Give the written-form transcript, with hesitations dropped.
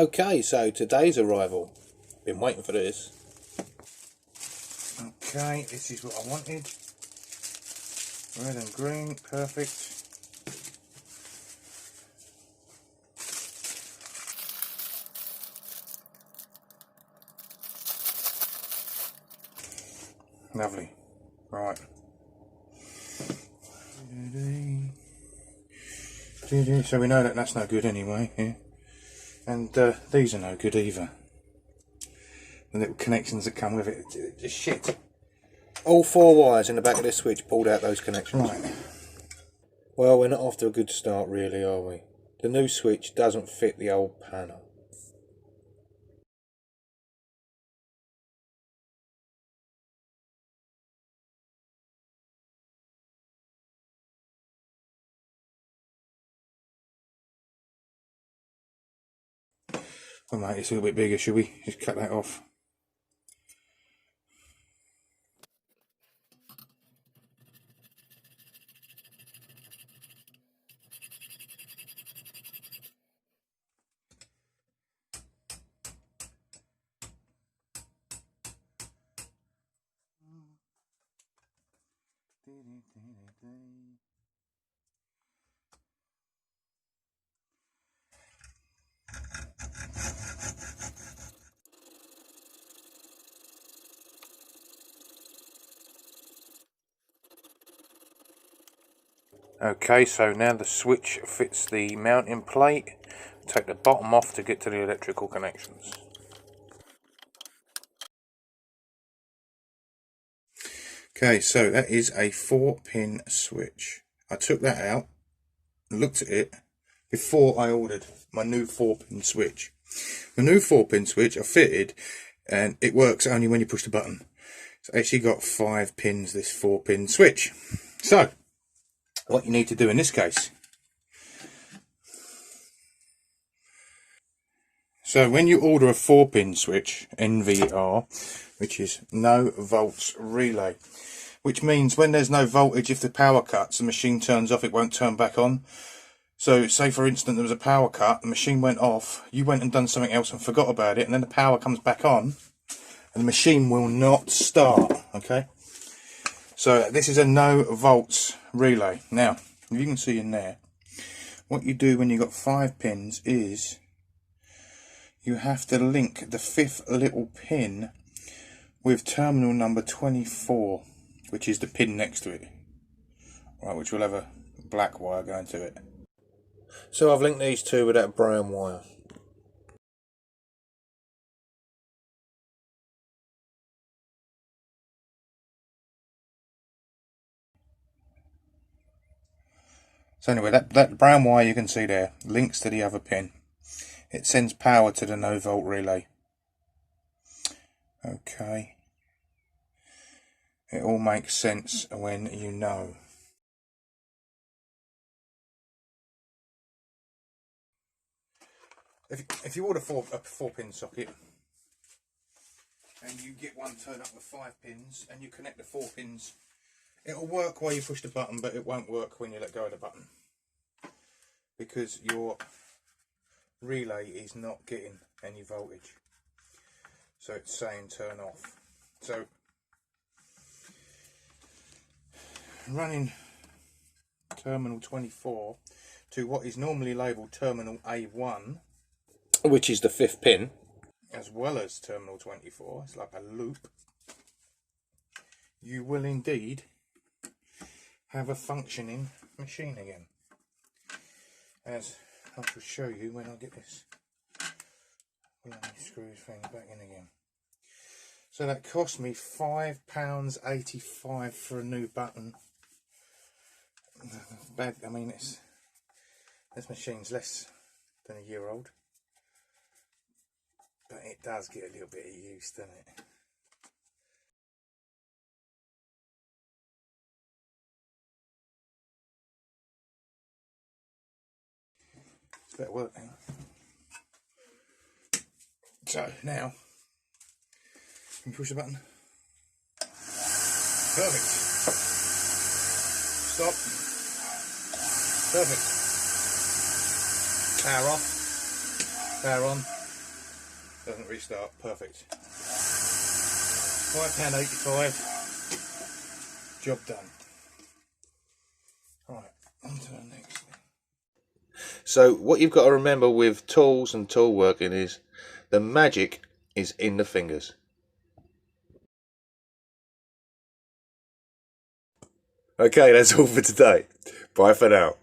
Okay, so today's arrival. Been waiting for this. Okay, this is what I wanted. Red and green, perfect. Lovely. Right. So we know that that's no good anyway, yeah? And these are no good either. The little connections that come with it, just shit. All 4 wires in the back of this switch pulled out those connections. Right. Well, we're not off to a good start really, are we? The new switch doesn't fit the old panel. Well, mate, it's a little bit bigger, should we? Just cut that off. Okay, so now the switch fits the mounting plate. Take the bottom off to get to the electrical connections. Okay, so that is a 4-pin switch. I took that out, looked at it, before I ordered my new 4-pin switch. The new 4-pin switch I fitted, and it works only when you push the button. It's actually got 5 pins, this 4-pin switch. So, what you need to do in this case. So when you order a 4-pin switch, NVR, which is no volts relay, which means when there's no voltage, if the power cuts, the machine turns off, it won't turn back on. So say for instance there was a power cut, the machine went off, you went and done something else and forgot about it, and then the power comes back on, and the machine will not start, okay? So this is a no volts relay. Now, if you can see in there, what you do when you've got 5 pins is you have to link the 5th little pin with terminal number 24, which is the pin next to it, right, which will have a black wire going to it. So I've linked these two with that brown wire. So anyway, that brown wire you can see there links to the other pin. It sends power to the no volt relay. Okay. It all makes sense when you know. If you order a 4-pin socket and you get one turned up with 5 pins and you connect the 4 pins, it'll work while you push the button, but it won't work when you let go of the button, because your relay is not getting any voltage, so it's saying turn off. So running terminal 24 to what is normally labelled terminal A1, Which is the 5th pin. as well as terminal 24, it's like a loop, you will indeed have a functioning machine again, as I shall show you when I get this screws thing back in again. So that cost me £5.85 for a new button. Bad, I mean, this machine's less than a year old, but it does get a little bit of use, doesn't it? It's better work now. So now, can you push the button? Perfect. Stop. Perfect. Power off. Power on. Doesn't restart. Perfect. £5.85. Job done. Right, on to the next thing. So what you've got to remember with tools and tool working is the magic is in the fingers. Okay, that's all for today. Bye for now.